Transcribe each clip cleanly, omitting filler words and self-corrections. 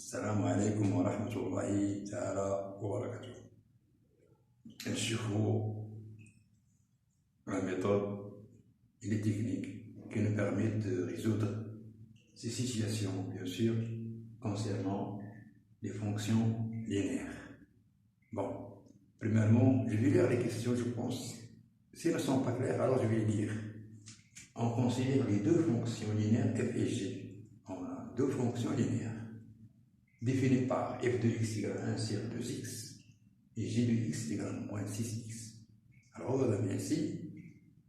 السلام عليكم ورحمة الله تعالى وبركاته. نشوفوا la méthode et les techniques qui nous permettent de résoudre ces situations, bien sûr, concernant les fonctions linéaires. Bon, premièrement, je vais lire les questions, je pense. Si elles ne sont pas claires, alors je vais les lire. On considère les deux fonctions linéaires f et g. On a deux fonctions linéaires définies par f de x égale 1 sur 2x et g de x égale moins 6x. Alors, on a bien ici,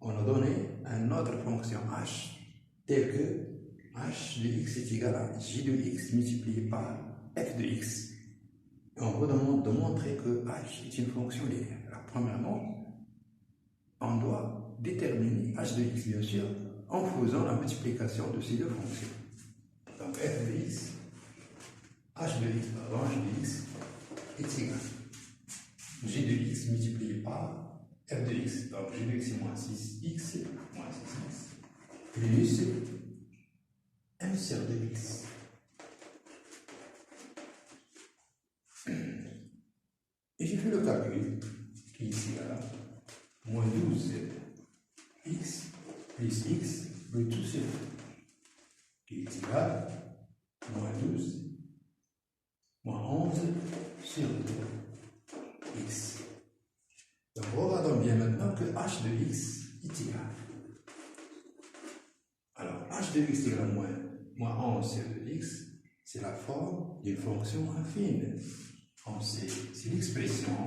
on a donné une autre fonction h telle que h de x est égal à j de x multiplié par f de x. Et on vous demande de montrer que h est une fonction linéaire. Alors, premièrement, on doit déterminer h de x, bien sûr, en faisant la multiplication de ces deux fonctions. Donc, f de x, h de x, pardon, h de x est égal à g de x multiplié par f de x, donc g de x est moins 6x, moins 6x, plus m sur 2x. Et j'ai fait le calcul qui est ici égal à moins 12x plus x plus tout sur 2, qui est égal à moins 12 moins 11 sur 2x. Donc, regardons bien maintenant que h de x est égal. Alors, h de x est égal à moins 11 sur 2x, c'est la forme d'une fonction affine. C'est l'expression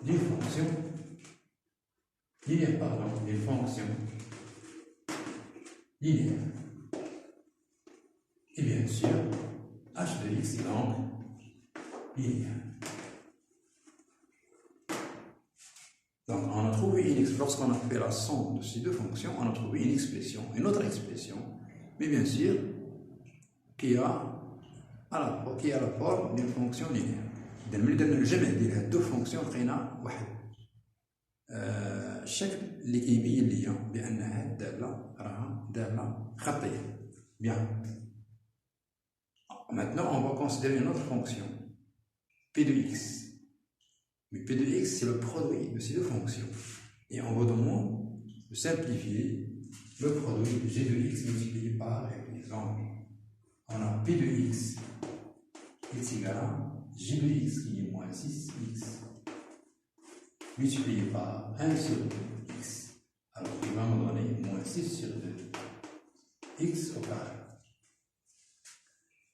d'une fonction linéaire, pardon, d'une fonction linéaire. Et bien sûr, h de x est donc linéaire. Donc, on a trouvé lorsqu'on a fait la somme de ces deux fonctions, on a trouvé une autre expression, mais bien sûr, qui a la forme d'une fonction linéaire. jamais dire deux fonctions قينا واحد. الشكل اللي كيبين ليا بأن هاد الدالة راها دالة خطية. Bien. Maintenant, on va considérer une autre fonction, p de x. Mais p de x, c'est le produit de ces deux fonctions. Et on va demande de simplifier le produit de g de x multiplié par exemple. On a p de x est égal à g de x qui est moins 6x multiplié par 1 sur 2x. Alors, il va me donner moins 6 sur 2x au carré.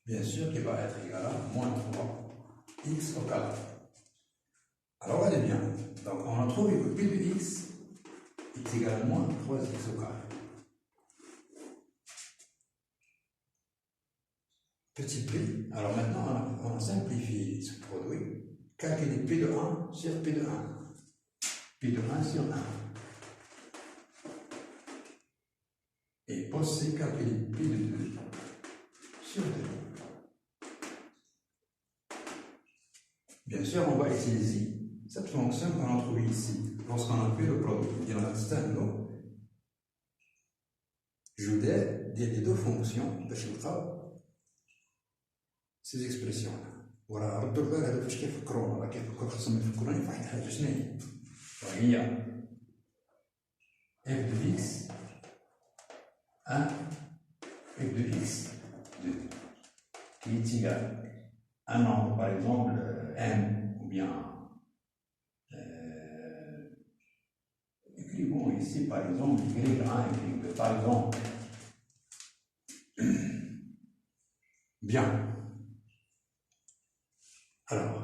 Bien sûr qu'il va être égal à moins 3x au carré. Alors, regardez bien. Donc, on a trouvé que p de x est égal à moins 3x au carré. Petit p. Alors maintenant, on a simplifié ce produit. Calculer p de 1 sur p de 1. P de 1 sur 1. Et posséder calculer p de 2 sur 2. Bien sûr, on va utiliser cette fonction qu'on a trouvée ici. Lorsqu'on a fait le produit, il en reste un lot. Je vous dis des deux fonctions باش نلقاو ces expressions-là. وراه ردوا البال هذا فاش كيفكرونا، راه كيفكروا خصهم يفكروني في واحد الحاجة شنو هي؟ وهي f de x 1 f de x 2 qui est égal à un nombre, par exemple m, ou bien écrivons ici par exemple y1 et y2 par exemple. Bien. Alors,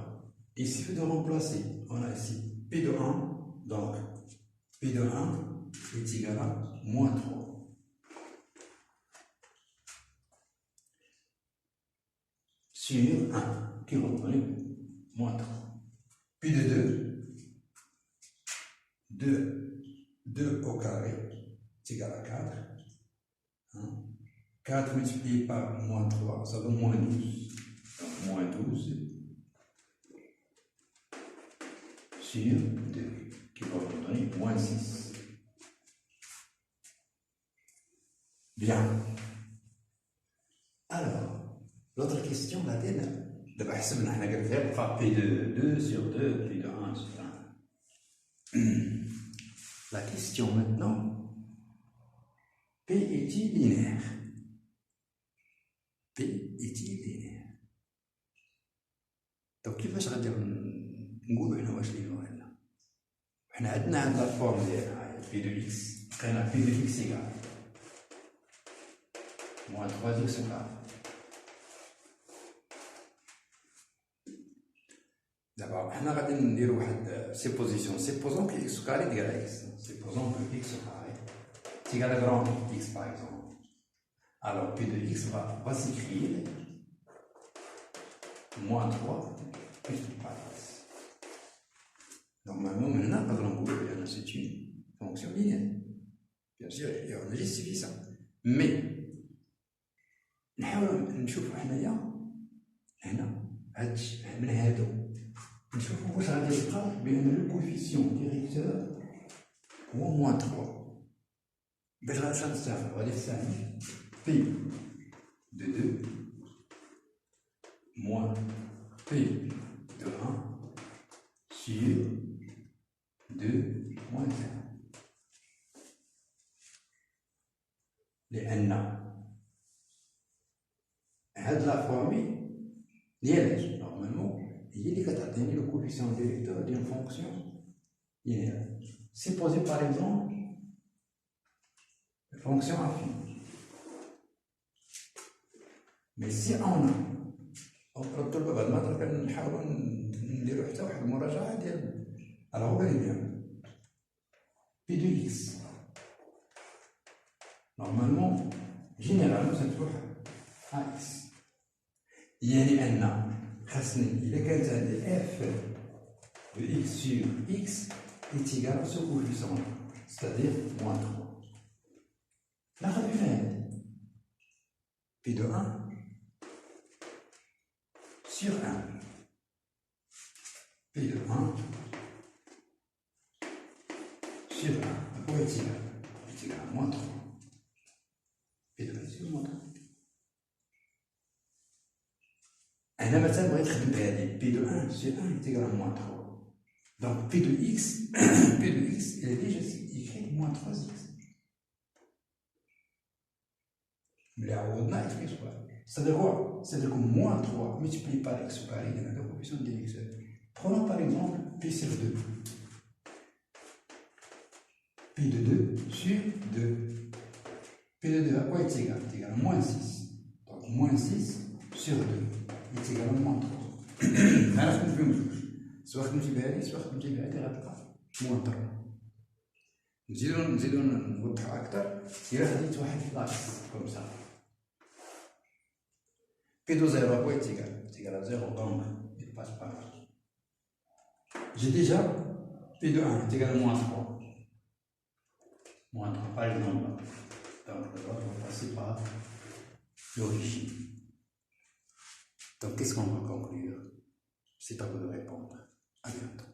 il suffit de remplacer. On a ici p de 1, donc p de 1 est égal à moins 3. Sur 1, qui va donner moins 3. P de 2 au carré est égal à 4. 4 multiplié par moins 3, ça donne moins 12. Donc, moins 12 sur 2, qui va nous donner moins 6. Bien. Alors, l'autre question, la tienne. D'abord, on a P de 2 sur 2, P de 1 sur 1. La question maintenant, P est-il linéaire? P est-il linéaire? Donc, كيفاش غادي نقولوا حنا واش لينيير ولا؟ حنا عندنا هاد لا فورم ديالها P de x، لقينا P de x égale moins 3x carré. D'abord, on va dire une supposition. Supposons que x carré est égal à x. Supposons que x carré est égal à grand x, par exemple. Alors, P de x va s'écrire moins 3 plus par x. Normalement, maintenant, c'est une fonction linéaire. Bien sûr, on a justifie ça. Mais, نشوفوا حنايا هنا من هادو نشوفوا واش غادي يبقى بان لو كوفيسيون ديريكتور هو موان 3 باش غنستافد غادي تساوي بي دو 2 موان بي دو 1 sur 2 moins 1 لأن هاد لا فورمي ديالاش نورمالمون هي اللي كتعطيني لو كوفيسيون ديريكتور ديال فونكسيون لينيير. Supposez par exemple une fonction affine. Mais si on a الطلبة بعد ما كنحاولوا نديرو حتى واحد المراجعة ديال alors regardez bien P de x normalement généralement ça تروح à x. يعني أن خاصني إذا كانت عندي f de x sur x est égal à ce coefficient, c'est-à-dire moins 3. ناخذ هنا P de 1 sur 1. P de 1 sur 1. À quoi est égal? Est égal à moins 3. P de 1 sur moins 3. أنا مثلا بغيت نخدم بهذه P de 1 sur 1 est égal à moins 3. Donc P de x, P de x, il est déjà écrit moins 3x. Mais on a écrit quoi? C'est-à-dire quoi? C'est-à-dire que moins 3 multiplié par x au carré, il y a la coefficient de x. Prenons par exemple P sur 2. P de 2 sur 2. P de 2 à quoi est égal? C'est égal à moins 6. Donc moins 6 sur 2 est égal à moins 3. Alors, nous pouvons soit نمشي بهذه soit نمشي بهذه غتبقى موان 3. نزيدو نوضحو أكثر إلا خديت واحد لاكس كوم سا. P de 0 à quoi est égal? C'est égal à 0, donc il passe par là. J'ai déjà P de 1 est égal à moins 3. Moins 3 par exemple. Donc l'autre va passer par l'origine. Donc qu'est-ce qu'on va conclure? C'est à vous de répondre. À bientôt.